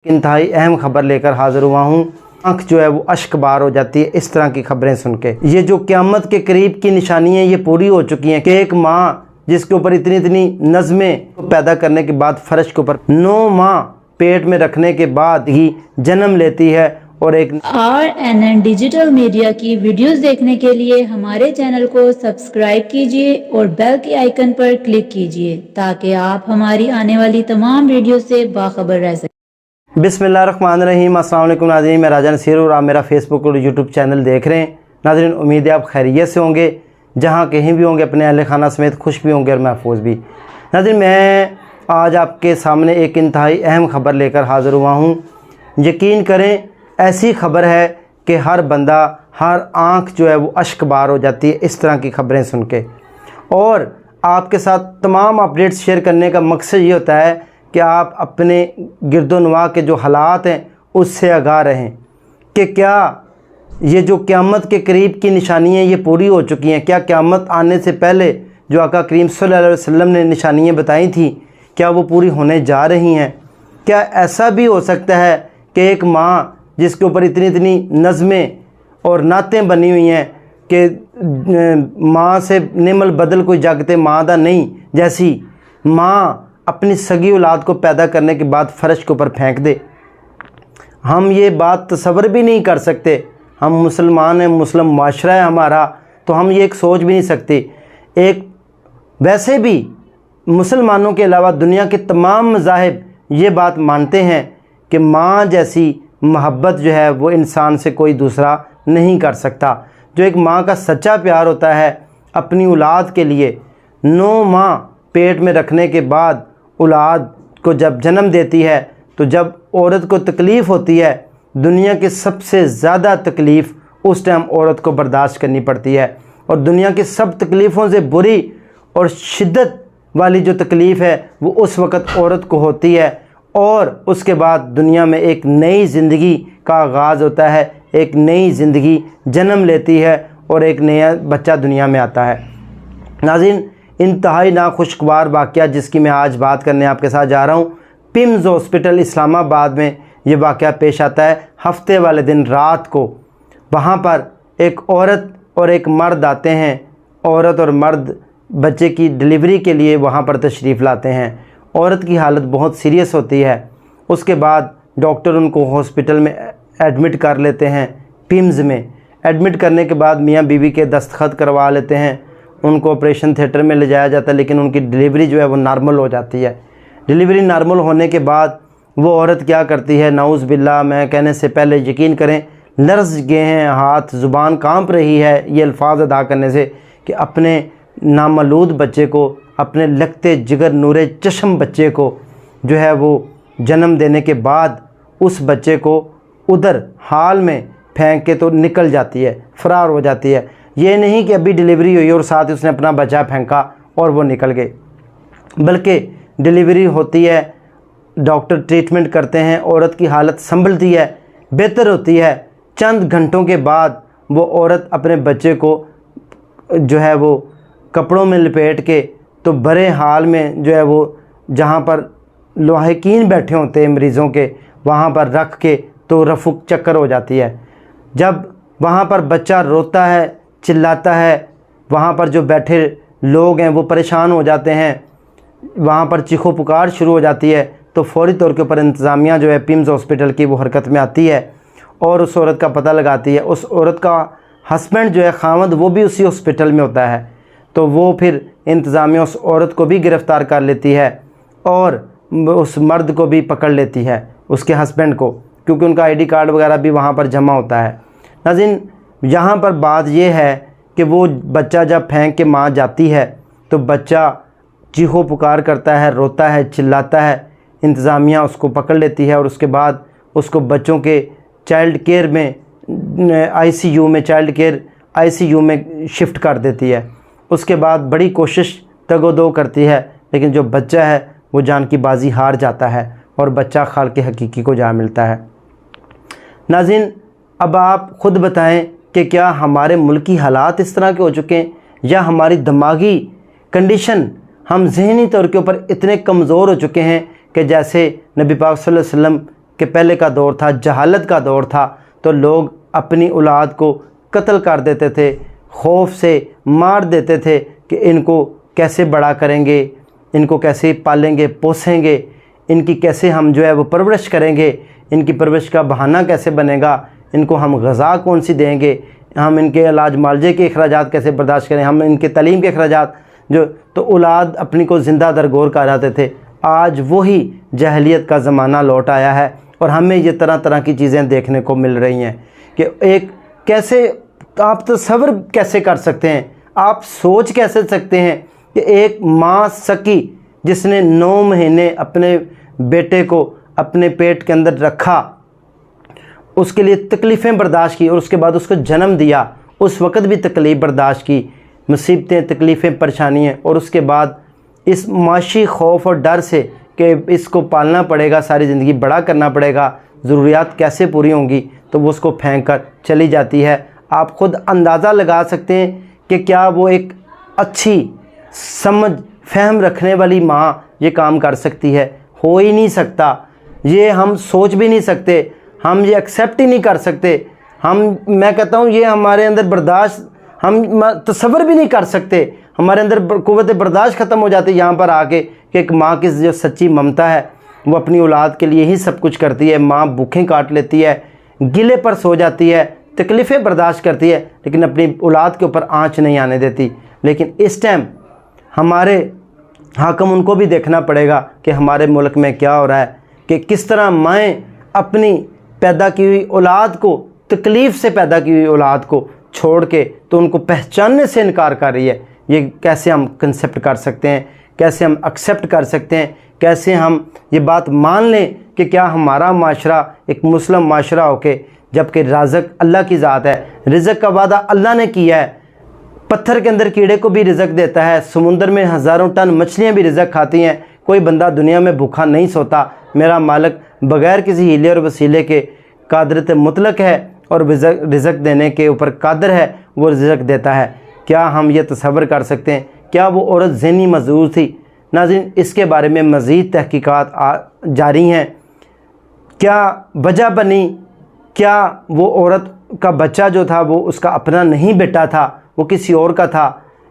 इंतहाई अहम खबर लेकर हाजिर हुआ हूँ। आँख जो है वो अश्कबार हो जाती है इस तरह की खबरें सुन के। ये जो क़यामत के करीब की निशानियाँ ये पूरी हो चुकी हैं कि एक माँ जिसके ऊपर इतनी इतनी नज़में पैदा करने के बाद फ़र्श के ऊपर 9 माह पेट में रखने के बाद ही जन्म लेती है और एक RNN डिजिटल मीडिया की वीडियोस देखने के लिए हमारे चैनल को सब्सक्राइब कीजिए और बेल के आइकन पर क्लिक कीजिए ताकि आप हमारी आने वाली तमाम वीडियो से बाखबर रह सकें। बिस्मिल्लाहिर्रहमानिर्रहीम। अस्सलाम वालेकुम नाज़रीन, मैं राजा नसीर और आप मेरा फेसबुक और यूट्यूब चैनल देख रहे हैं। नाज़रीन, उम्मीद है आप खैरियत से होंगे, जहाँ कहीं भी होंगे अपने अहले खाना समेत खुश भी होंगे और महफूज भी। नाज़रीन, मैं आज आपके सामने एक इंतहाई अहम खबर लेकर हाज़िर हुआ हूँ। यकीन करें, ऐसी खबर है कि हर बंदा, हर आँख जो है वो अश्कबार हो जाती है इस तरह की खबरें सुन के। और आपके साथ तमाम अपडेट्स शेयर करने का मकसद ये होता है कि आप अपने गिरदोनवा के जो हालात हैं उससे आगाह रहें कि क्या ये जो क़यामत के करीब की निशानियाँ ये पूरी हो चुकी हैं। क्या क़यामत आने से पहले जो आका करीम सल्लल्लाहु अलैहि वसल्लम ने निशानियाँ बताई थी, क्या वो पूरी होने जा रही हैं। क्या ऐसा भी हो सकता है कि एक माँ जिसके ऊपर इतनी इतनी नज़में और नातें बनी हुई हैं कि माँ से निमल बदल कोई जगते माँ दा नहीं, जैसी माँ अपनी सगी औलाद को पैदा करने के बाद फ़र्श के ऊपर फेंक दे। हम ये बात तसव्वुर भी नहीं कर सकते। हम मुसलमान हैं, मुस्लिम माशरा है हमारा, तो हम ये एक सोच भी नहीं सकते। एक वैसे भी मुसलमानों के अलावा दुनिया के तमाम मज़ाहिब ये बात मानते हैं कि माँ जैसी मोहब्बत जो है वो इंसान से कोई दूसरा नहीं कर सकता। जो एक माँ का सच्चा प्यार होता है अपनी औलाद के लिए, 9 माह पेट में रखने के बाद औलाद को जब जन्म देती है, तो जब औरत को तकलीफ़ होती है, दुनिया की सबसे ज़्यादा तकलीफ़ उस टाइम औरत को बर्दाश्त करनी पड़ती है। और दुनिया की सब तकलीफ़ों से बुरी और शिद्दत वाली जो तकलीफ़ है वो उस वक़्त औरत को होती है। और उसके बाद दुनिया में एक नई ज़िंदगी का आगाज़ होता है, एक नई ज़िंदगी जन्म लेती है और एक नया बच्चा दुनिया में आता है। नाज़रीन, इंतहाई नाखुशगवार वाक़या जिसकी मैं आज बात करने आपके साथ जा रहा हूँ, पिम्स हॉस्पिटल इस्लामाबाद में ये वाक़या पेश आता है। हफ्ते वाले दिन रात को वहाँ पर एक औरत और एक मर्द आते हैं। औरत और मर्द बच्चे की डिलीवरी के लिए वहाँ पर तशरीफ़ लाते हैं। औरत की हालत बहुत सीरियस होती है। उसके बाद डॉक्टर उनको हॉस्पिटल में एडमिट कर लेते हैं। पिम्स में एडमिट करने के बाद मियाँ बीवी के दस्तखत करवा लेते हैं। उनको ऑपरेशन थिएटर में ले जाया जाता है, लेकिन उनकी डिलीवरी जो है वो नॉर्मल हो जाती है। डिलीवरी नॉर्मल होने के बाद वो औरत क्या करती है, नाउज़ बिल्ला, मैं कहने से पहले यकीन करें लर्ज़ गए हैं, हाथ ज़ुबान कांप रही है ये अल्फाज अदा करने से कि अपने नामौलूद बच्चे को, अपने लगते जिगर नूरे चश्म बच्चे को जो है वो जन्म देने के बाद उस बच्चे को उधर हाल में फेंक के तो निकल जाती है, फ़रार हो जाती है। ये नहीं कि अभी डिलीवरी हुई और साथ ही उसने अपना बच्चा फेंका और वो निकल गए, बल्कि डिलीवरी होती है, डॉक्टर ट्रीटमेंट करते हैं, औरत की हालत संभलती है, बेहतर होती है। चंद घंटों के बाद वो औरत अपने बच्चे को जो है वो कपड़ों में लपेट के तो बड़े हाल में जो है वो जहाँ पर लाहिकीन बैठे होते हैं मरीज़ों के, वहाँ पर रख के तो रफुक चक्कर हो जाती है। जब वहाँ पर बच्चा रोता है, चिल्लाता है, वहाँ पर जो बैठे लोग हैं वो परेशान हो जाते हैं, वहाँ पर चीखो पुकार शुरू हो जाती है, तो फ़ौरी तौर के ऊपर इंतज़ामिया जो है पिम्स हॉस्पिटल की वो हरकत में आती है और उस औरत का पता लगाती है। उस औरत का हस्बैंड जो है खामद, वो भी उसी हॉस्पिटल में होता है, तो वो फिर इंतज़ामिया उस औरत को भी गिरफ़्तार कर लेती है और उस मर्द को भी पकड़ लेती है, उसके हस्बैंड को, क्योंकि उनका ID कार्ड वगैरह भी वहाँ पर जमा होता है। नाज़रीन, यहाँ पर बात यह है कि वो बच्चा जब फेंक के माँ जाती है तो बच्चा चीखो पुकार करता है, रोता है, चिल्लाता है। इंतज़ामिया उसको पकड़ लेती है और उसके बाद उसको बच्चों के चाइल्ड केयर में ICU में, चाइल्ड केयर ICU में शिफ्ट कर देती है। उसके बाद बड़ी कोशिश तगोदो करती है, लेकिन जो बच्चा है वो जान की बाजी हार जाता है और बच्चा खालिक़ हकीकी को जा मिलता है। नाज़रीन, अब आप ख़ुद बताएं कि क्या हमारे मुल्क की हालात इस तरह के हो चुके हैं, या हमारी दिमागी कंडीशन, हम ज़हनी तौर के ऊपर इतने कमज़ोर हो चुके हैं कि जैसे नबी पाक सल्लल्लाहु अलैहि वसल्लम कि पहले का दौर था, जहालत का दौर था, तो लोग अपनी औलाद को कत्ल कर देते थे, खौफ से मार देते थे कि इनको कैसे बड़ा करेंगे, इनको कैसे पालेंगे पोसेंगे, इनकी कैसे हम जो है वो परवरिश करेंगे, इनकी परवरिश का बहाना कैसे बनेगा, इनको हम ग़िज़ा कौन सी देंगे, हम इनके इलाज मालजे के अखराजात कैसे बर्दाश्त करें, हम इनके तालीम के अखराजात जो, तो औलाद अपनी को ज़िंदा दरगोर कर आते थे। आज वही जहलियत का ज़माना लौट आया है और हमें ये तरह तरह की चीज़ें देखने को मिल रही हैं कि एक कैसे आप तसव्वुर कैसे कर सकते हैं, आप सोच कैसे सकते हैं कि एक माँ सकी जिसने 9 महीने अपने बेटे को अपने पेट के अंदर रखा, उसके लिए तकलीफ़ें बर्दाश्त की और उसके बाद उसको जन्म दिया, उस वक़्त भी तकलीफ़ बर्दाश्त की, मुसीबतें, तकलीफ़ें, परेशानियाँ, और उसके बाद इस माशी खौफ और डर से कि इसको पालना पड़ेगा, सारी ज़िंदगी बड़ा करना पड़ेगा, ज़रूरियात कैसे पूरी होंगी, तो वो उसको फेंक कर चली जाती है। आप ख़ुद अंदाज़ा लगा सकते हैं कि क्या वो एक अच्छी समझ फहम रखने वाली माँ ये काम कर सकती है? हो ही नहीं सकता। ये हम सोच भी नहीं सकते, हम ये एक्सेप्ट ही नहीं कर सकते। मैं कहता हूँ ये हमारे अंदर बर्दाश्त, हम तसव्वुर भी नहीं कर सकते, हमारे अंदर क़ुव्वत बर्दाश्त ख़त्म हो जाती है यहाँ पर आके कि एक माँ की जो सच्ची ममता है वो अपनी औलाद के लिए ही सब कुछ करती है। माँ भूखें काट लेती है, गिले पर सो जाती है, तकलीफ़ें बर्दाश्त करती है, लेकिन अपनी औलाद के ऊपर आँच नहीं आने देती। लेकिन इस टाइम हमारे हाकिम उनको भी देखना पड़ेगा कि हमारे मुल्क में क्या हो रहा है, कि किस तरह माएँ अपनी पैदा की हुई औलाद को, तकलीफ़ से पैदा की हुई औलाद को छोड़ के तो उनको पहचानने से इनकार कर रही है। ये कैसे हम कंसेप्ट कर सकते हैं, कैसे हम एक्सेप्ट कर सकते हैं, कैसे हम ये बात मान लें कि क्या हमारा माशरा एक मुस्लिम माशरा होके, जबकि राज़िक अल्लाह की ज़ात है, रिज़्क़ का वादा अल्लाह ने किया है, पत्थर के अंदर कीड़े को भी रिज़्क़ देता है, समुंदर में हज़ारों टन मछलियाँ भी रिज़्क़ खाती हैं, कोई बंदा दुनिया में भूखा नहीं सोता। मेरा मालिक बग़ैर किसी हीले और वसीले के कादरत मुतलक है और रिज़्क़ देने के ऊपर कादर है, वो रिज़्क़ देता है। क्या हम ये तसव्वुर कर सकते हैं? क्या वो औरत ज़हनी मजबूर थी? नाज़रीन, इसके बारे में मज़ीद तहकीकात जारी हैं। क्या वजह बनी? क्या वो औरत का बच्चा जो था वो उसका अपना नहीं बेटा था, वो किसी और का था?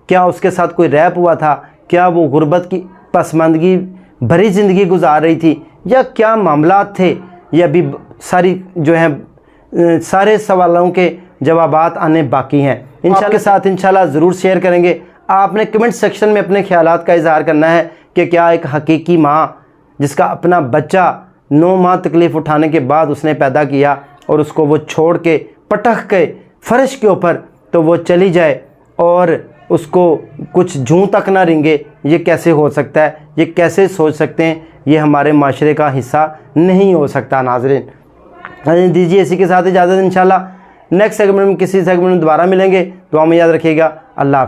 क्या उसके साथ कोई रैप हुआ था? क्या वो गुर्बत की पसमानदगी भरी ज़िंदगी गुजार रही थी, या क्या मामलात थे? ये अभी सारी जो हैं सारे सवालों के जवाबात आने बाकी हैं। इंशाअल्लाह के साथ इंशाअल्लाह ज़रूर शेयर करेंगे। आपने कमेंट सेक्शन में अपने ख्यालात का इज़हार करना है कि क्या एक हकीकी माँ जिसका अपना बच्चा 9 माह तकलीफ़ उठाने के बाद उसने पैदा किया और उसको वो छोड़ के पटक के फ़र्श के ऊपर तो वो चली जाए और उसको कुछ जूं तक ना रिंगे, ये कैसे हो सकता है? ये कैसे सोच सकते हैं? ये हमारे माशरे का हिस्सा नहीं हो सकता। नाज़रीन दीजिए इसी के साथ इजाज़त। इंशाअल्लाह नेक्स्ट सेगमेंट में किसी सेगमेंट में दोबारा मिलेंगे। दुआ में याद रखिएगा। अल्लाह हाफ़िज़।